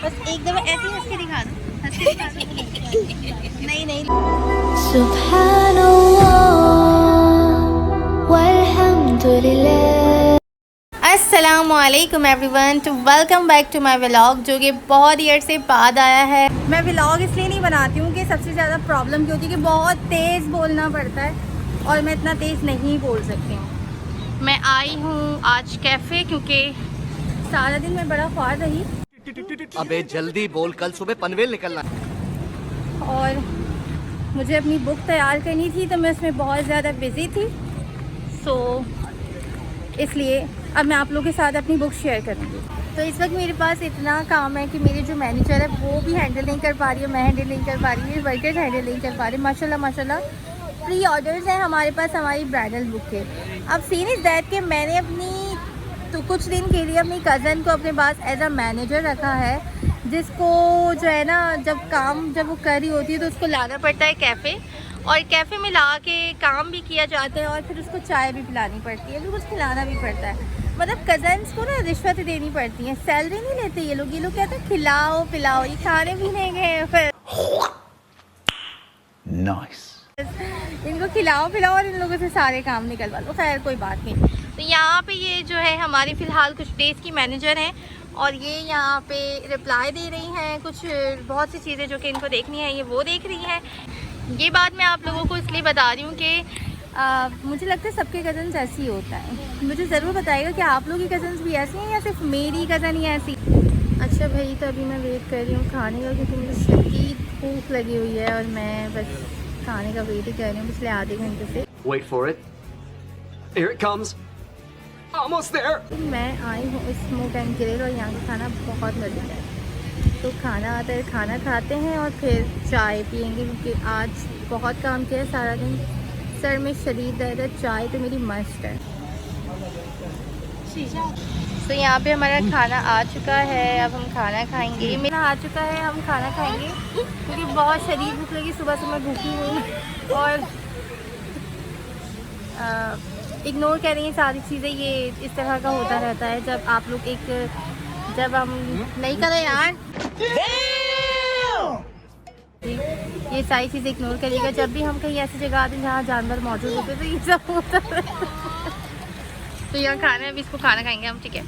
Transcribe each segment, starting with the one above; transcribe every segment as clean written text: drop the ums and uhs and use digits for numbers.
बस एक दफा ऐसे ही हंस के दिखा दो, हंस के दिखा दो। नहीं नहीं। अस्सलामुअलैकुम everyone, to welcome back to my vlog, जो कि बहुत ईयर से बाद आया है। मैं व्लॉग इसलिए नहीं बनाती हूँ कि सबसे ज़्यादा प्रॉब्लम क्या होती है कि बहुत तेज़ बोलना पड़ता है और मैं इतना तेज़ नहीं बोल सकती हूँ। मैं आई हूँ आज कैफ़े क्योंकि सारा दिन मैं बड़ा ख्वार रही। अबे जल्दी बोल, कल सुबह पनवेल निकलना। और मुझे अपनी बुक तैयार करनी थी तो मैं उसमें बहुत ज़्यादा बिज़ी थी, सो इसलिए अब मैं आप लोगों के साथ अपनी बुक शेयर करूँगी। तो इस वक्त मेरे पास इतना काम है कि मेरी जो मैनेजर है वो भी हैंडल नहीं कर पा रही है, मैं हैंडल नहीं कर पा रही हूँ, वर्कर्स हैंडल नहीं कर पा रहे। माशाल्लाह माशाल्लाह प्री ऑर्डर्स हैं हमारे पास हमारी ब्राइडल बुक के। अब सीन इज़ दैट कि मैंने अपनी तो कुछ दिन के लिए अपनी कज़न को अपने पास एज अ मैनेजर रखा है, जिसको जो है ना जब वो कर रही होती है तो उसको लाना पड़ता है कैफ़े, और कैफ़े में ला के काम भी किया जाता है और फिर उसको चाय भी पिलानी पड़ती है, फिर कुछ खिलाना भी पड़ता है। मतलब कज़न्स को ना रिश्वत देनी पड़ती है, सैलरी नहीं लेते ये लोग कहते हैं खिलाओ पिलाओ, ये खाने पीने गए फिर नाइस। इनको खिलाओ पिलाओ और इन लोगों से सारे काम निकलवा लो। खैर कोई बात नहीं। तो यहाँ पे ये जो है हमारी फ़िलहाल कुछ डेज़ की मैनेजर हैं और ये यहाँ पे रिप्लाई दे रही हैं, कुछ बहुत सी चीज़ें जो कि इनको देखनी है ये वो देख रही हैं। ये बात मैं आप लोगों को इसलिए बता रही हूँ कि मुझे लगता है सबके कज़न्स ऐसे ही होता है। मुझे ज़रूर बताइएगा कि आप लोगों की कज़न्स भी ऐसी हैं या सिर्फ मेरी कज़न ही ऐसी। अच्छा भाई, तो अभी मैं वेट कर रही हूँ खाने का क्योंकि मुझे शदीद भूख लगी हुई है और मैं बस खाने का वेट ही कर रही हूँ पिछले आधे घंटे से। Wait for it. Here it comes. Almost there. मैं आई हूँ स्मोक एंड ग्रिल और यहाँ का खाना बहुत मज़े है। तो खाना आता है, खाना खाते हैं और फिर चाय पियेंगे क्योंकि आज बहुत काम किया है सारा दिन, सर में शदीद दर्द है। चाय तो मेरी मस्त है। तो यहाँ पे हमारा खाना आ चुका है, अब हम खाना खाएंगे। मेरा आ चुका है, हम खाना खाएंगे क्योंकि बहुत शदीद भूख लगी, सुबह से मैं भूखी हूँ और इग्नोर करेंगे सारी चीज़ें। ये इस तरह का होता रहता है जब आप लोग जब हम नहीं करें यार, ये सारी चीज़ें इग्नोर करिएगा। जब भी हम कहीं ऐसी जगह आते हैं जहाँ जानवर मौजूद होते हैं तो ये सब होता है। तो यहाँ खाना है, अभी इसको खाना खाएंगे हम, ठीक है।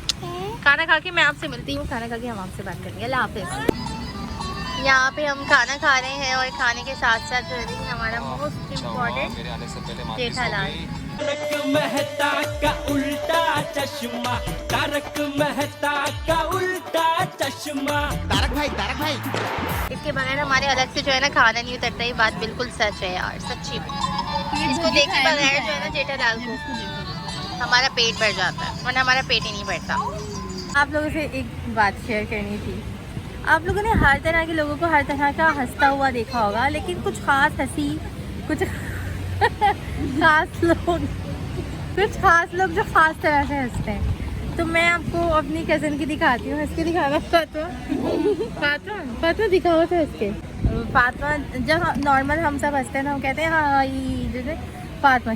खाना खा के मैं आपसे मिलती हूँ, खाना खा के हम आपसे बात करेंगे। अल्लाह हाफ़िज़। यहाँ पे हम खाना खा रहे हैं और खाने के साथ साथ जो है हमारा मोस्ट इम्पॉर्टेंट जेठालाल। तारक मेहता का उल्टा चश्मा, तारक मेहता का उल्टा चश्मा। तारक भाई इसके बगैर हमारे अलग से जो है ना खाना नहीं उतरता। ये बात बिल्कुल सच है यार, सच्ची। इसको देखे बगैर जो है ना जेठालाल को हमारा पेट भर जाता है, वरना हमारा पेट ही नहीं भरता। आप लोगों से एक बात शेयर करनी थी। आप लोगों ने हर तरह के लोगों को हर तरह का हंसता हुआ देखा होगा, लेकिन कुछ ख़ास हंसी, कुछ कुछ खास लोग जो ख़ास तरह से हंसते हैं। तो मैं आपको अपनी कज़न की दिखाती हूँ, हंस के दिखाना। फातिमा दिखाओ तो हंस के। फातिमा जब नॉर्मल हम सब हंसते हैं ना, हम कहते हैं हाँ ये जैसे फातिमा।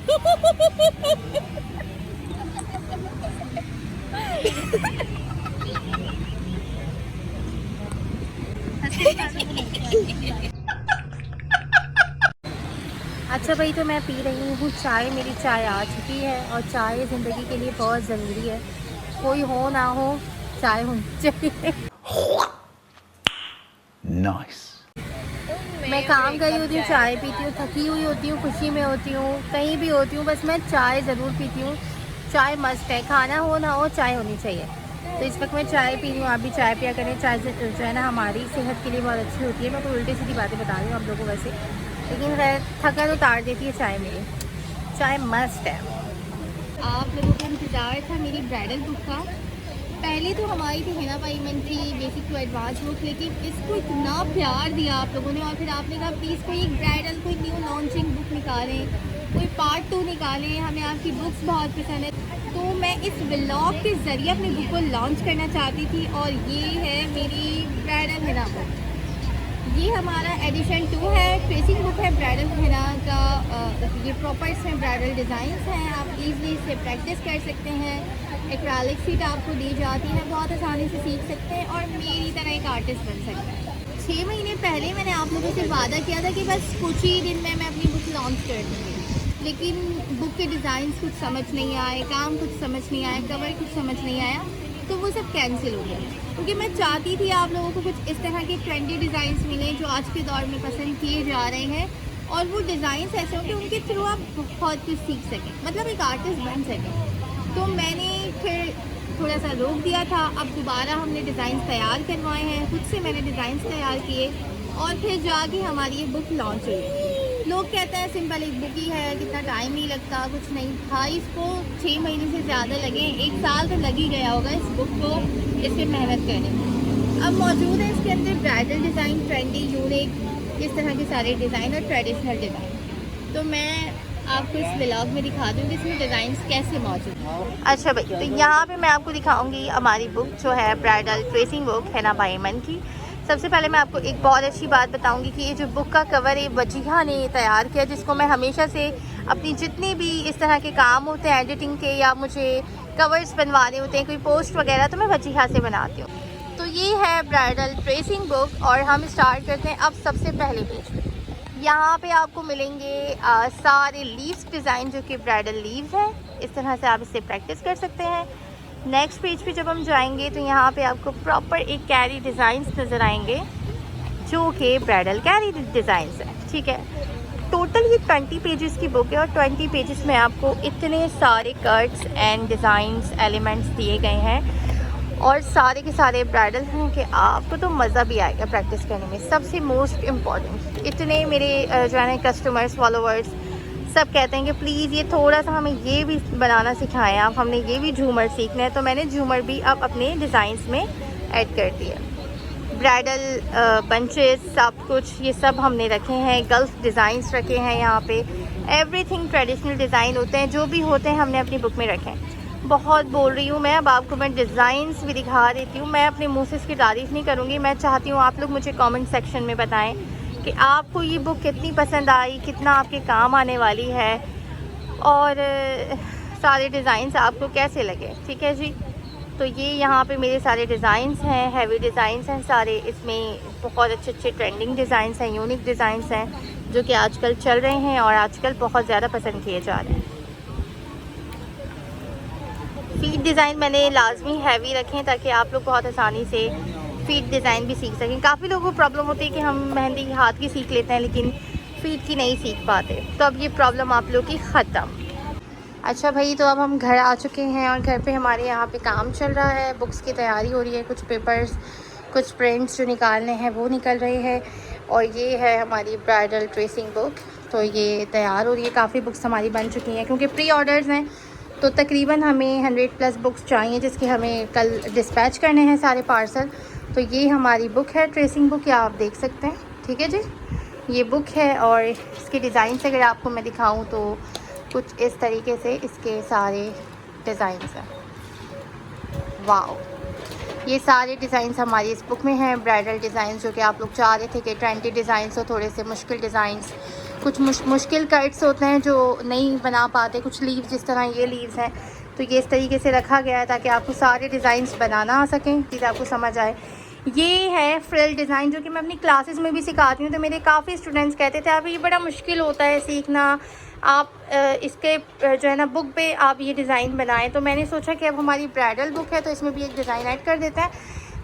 अच्छा भाई, तो मैं पी रही हूँ चाय। मेरी चाय आ चुकी है और चाय ज़िंदगी के लिए बहुत ज़रूरी है। कोई हो ना हो, चाय होनी चाहिए। नाइस। मैं काम कर रही होती हूँ, चाय पीती हूँ, थकी हुई होती हूँ, खुशी में होती हूँ, कहीं भी होती हूँ, बस मैं चाय ज़रूर पीती हूँ। चाय मस्ट है, खाना हो ना हो चाय होनी चाहिए। तो इस वक्त मैं चाय पी रही हूँ, आप भी चाय पिया करें। चाय जो है ना हमारी सेहत के लिए बहुत अच्छी होती है। मैं तो उल्टी सीधी बातें बता रही हूँ आप लोगों को वैसे, लेकिन खैर थकान उतार देती है चाय मेरी। चाय मस्ट है। आप लोगों को इंतज़ार था मेरी ब्राइडल बुक का। पहले तो हमारी थी हिना पाइमेंट्री बेसिक टू एडवांस बुक, लेकिन इसको इतना प्यार दिया आप लोगों ने और फिर आपने कहा प्लीज़ कोई एक ब्राइडल कोई न्यू लॉन्चिंग बुक निकालें, कोई पार्ट 2 निकालें, हमें आपकी बुक्स बहुत पसंद है। तो मैं इस व्लॉग के ज़रिए अपनी बुक को लॉन्च करना चाहती थी और ये है मेरी ब्राइडल हिना बुक। ये हमारा एडिशन 2 है, ट्रेसिंग बुक है ब्राइडल हिना का। ये प्रॉपर इसमें ब्राइडल डिज़ाइंस हैं, आप इजीली इससे प्रैक्टिस कर सकते हैं। एक्रेलिक शीट आपको दी जाती है, बहुत आसानी से सीख सकते हैं और मेरी तरह एक आर्टिस्ट बन सकते हैं। 6 महीने पहले मैंने आप लोगों से वादा किया था कि बस कुछ ही दिन में मैं अपनी बुक लॉन्च कर दूँगी, लेकिन बुक के डिज़ाइन कुछ समझ नहीं आए, काम कुछ समझ नहीं आया, कवर कुछ समझ नहीं आया, तो वो सब कैंसिल हो गया। क्योंकि मैं चाहती थी आप लोगों को कुछ इस तरह के ट्रेंडी डिज़ाइंस मिलें जो आज के दौर में पसंद किए जा रहे हैं, और वो डिज़ाइंस ऐसे हों कि उनके थ्रू आप बहुत कुछ सीख सकें, मतलब एक आर्टिस्ट बन सकें। तो मैंने फिर थोड़ा सा रोक दिया था, अब दोबारा हमने डिज़ाइन तैयार करवाए हैं, खुद से मैंने डिज़ाइन तैयार किए और फिर जाके हमारी ये बुक लॉन्च हुई। लोग कहते हैं सिंपल एक बुक ही है, कितना टाइम नहीं लगता, कुछ नहीं। भाई इसको 6 महीने से ज़्यादा लगे, 1 साल तो लग ही गया होगा इस बुक को इस पर मेहनत करने में। अब मौजूद है इसके अंदर ब्राइडल डिज़ाइन, ट्रेंडी, यूनिक, इस तरह के सारे डिज़ाइन और ट्रेडिशनल डिज़ाइन। तो मैं आपको इस व्लॉग में दिखा दूँगी इसमें डिज़ाइन कैसे मौजूद हैं। अच्छा भाई, तो यहाँ पे मैं आपको दिखाऊंगी हमारी बुक जो है bridal tracing book Hina by Ayman की। सबसे पहले मैं आपको एक बहुत अच्छी बात बताऊंगी कि ये जो बुक का कवर है वजीहा ने तैयार किया, जिसको मैं हमेशा से अपनी जितने भी इस तरह के काम होते हैं एडिटिंग के या मुझे कवर्स बनवाने होते हैं, कोई पोस्ट वगैरह, तो मैं वजीहा से बनाती हूँ। तो ये है ब्राइडल ट्रेसिंग बुक और हम स्टार्ट करते हैं अब सबसे पहले पेज पे। यहाँ पे आपको मिलेंगे सारे लीव्स डिज़ाइन जो कि ब्राइडल लीव्स हैं, इस तरह से आप इससे प्रैक्टिस कर सकते हैं। नेक्स्ट पेज पे जब हम जाएंगे तो यहाँ पे आपको प्रॉपर एक कैरी डिज़ाइंस नज़र आएंगे जो कि ब्राइडल कैरी डिज़ाइंस है, ठीक है। टोटल ये 20 पेजेस की बुक है और 20 पेजेस में आपको इतने सारे कट्स एंड डिज़ाइंस एलिमेंट्स दिए गए हैं और सारे के सारे ब्राइडल हैं कि आपको तो मज़ा भी आएगा प्रैक्टिस करने में। सबसे मोस्ट इम्पॉर्टेंट, इतने मेरे जो है कस्टमर्स, फॉलोवर्स सब कहते हैं कि प्लीज़ ये थोड़ा सा हमें ये भी बनाना सिखाएं आप, हमने ये भी झूमर सीखना है। तो मैंने झूमर भी अब अपने डिज़ाइंस में ऐड कर दिया। ब्राइडल बंचेस, सब कुछ ये सब हमने रखे हैं, गल्फ डिज़ाइंस रखे हैं यहाँ पे। एवरीथिंग ट्रेडिशनल डिज़ाइन होते हैं, जो भी होते हैं हमने अपनी बुक में रखे हैं। बहुत बोल रही हूँ मैं, अब आपको मैं डिज़ाइंस भी दिखा देती हूँ। मैं अपने मुँह से इसकी तारीफ़ नहीं करूँगी, मैं चाहती हूँ आप लोग मुझे कमेंट सेक्शन में बताएं कि आपको ये बुक कितनी पसंद आई, कितना आपके काम आने वाली है और सारे डिज़ाइंस आपको कैसे लगे, ठीक है जी। तो ये यहाँ पे मेरे सारे डिज़ाइंस हैं, हैवी डिज़ाइंस हैं सारे। इसमें बहुत अच्छे अच्छे ट्रेंडिंग डिज़ाइंस हैं, यूनिक डिज़ाइंस हैं जो कि आजकल चल रहे हैं और आजकल बहुत ज़्यादा पसंद किए जा रहे हैं। फीट डिज़ाइन मैंने लाजमी हैवी रखे हैं ताकि आप लोग बहुत आसानी से फीट डिज़ाइन भी सीख सकें। काफ़ी लोगों को प्रॉब्लम होती है कि हम मेहंदी हाथ की सीख लेते हैं लेकिन फीट की नहीं सीख पाते, तो अब ये प्रॉब्लम आप लोग की ख़त्म। अच्छा भाई, तो अब हम घर आ चुके हैं और घर पे हमारे यहाँ पे काम चल रहा है, बुक्स की तैयारी हो रही है, कुछ पेपर्स, कुछ प्रिंट्स जो निकालने हैं वो निकल रहे हैं। और ये है हमारी ब्राइडल ट्रेसिंग बुक, तो ये तैयार हो रही है। काफ़ी बुक्स हमारी बन चुकी हैं क्योंकि प्री ऑर्डर्स हैं, तो तकरीबन हमें 100+ बुक्स चाहिए जिसके हमें कल डिस्पैच करने हैं सारे पार्सल। तो ये हमारी बुक है ट्रेसिंग बुक, या आप देख सकते हैं, ठीक है जी। ये बुक है और इसके डिज़ाइन अगर आपको मैं दिखाऊं तो कुछ इस तरीके से इसके सारे डिज़ाइंस हैं। वाओ, ये सारे डिज़ाइंस हमारी इस बुक में हैं। ब्राइडल डिज़ाइन जो कि आप लोग चाह रहे थे कि ट्रेंडी डिज़ाइंस हो, थोड़े से मुश्किल डिज़ाइंस, कुछ मुश्किल कट्स होते हैं जो नहीं बना पाते, कुछ लीव्स जिस तरह ये लीव्स हैं, तो ये इस तरीके से रखा गया है ताकि आपको सारे डिज़ाइंस बनाना आ सकें, चीज़ आपको समझ आए। ये है फ्रिल डिज़ाइन जो कि मैं अपनी क्लासेस में भी सिखाती हूँ, तो मेरे काफ़ी स्टूडेंट्स कहते थे अब ये बड़ा मुश्किल होता है सीखना, आप इसके जो है ना बुक पे आप ये डिज़ाइन बनाएं। तो मैंने सोचा कि अब हमारी ब्राइडल बुक है तो इसमें भी एक डिज़ाइन ऐड कर देते हैं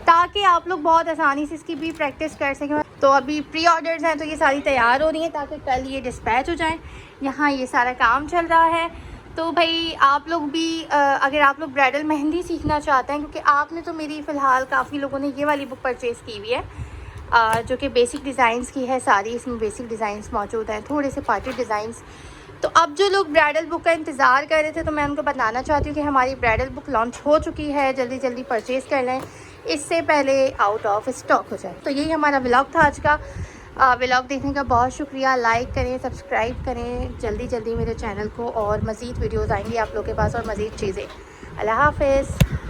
ताकि आप लोग बहुत आसानी से इसकी भी प्रैक्टिस कर सकें। तो अभी प्री ऑर्डर्स हैं तो ये सारी तैयार हो रही हैं ताकि कल ये डिस्पैच हो जाएं। यहाँ ये सारा काम चल रहा है। तो भाई आप लोग भी अगर आप लोग ब्राइडल मेहंदी सीखना चाहते हैं, क्योंकि आपने तो मेरी फ़िलहाल काफ़ी लोगों ने ये वाली बुक परचेज़ की हुई है जो कि बेसिक डिज़ाइंस की है सारी, इसमें बेसिक डिज़ाइंस मौजूद हैं, थोड़े से पार्टी डिज़ाइंस। तो अब जो लोग ब्राइडल बुक का इंतज़ार कर रहे थे तो मैं उनको बताना चाहती हूँ कि हमारी ब्राइडल बुक लॉन्च हो चुकी है, जल्दी जल्दी परचेज़ कर लें इससे पहले आउट ऑफ स्टॉक हो जाए। तो यही हमारा व्लॉग था आज का। व्लॉग देखने का बहुत शुक्रिया। लाइक करें, सब्सक्राइब करें जल्दी जल्दी मेरे चैनल को, और मज़ीद वीडियोज़ आएंगी आप लोगों के पास और मज़ीद चीज़ें। अल्लाह हाफ़िज़।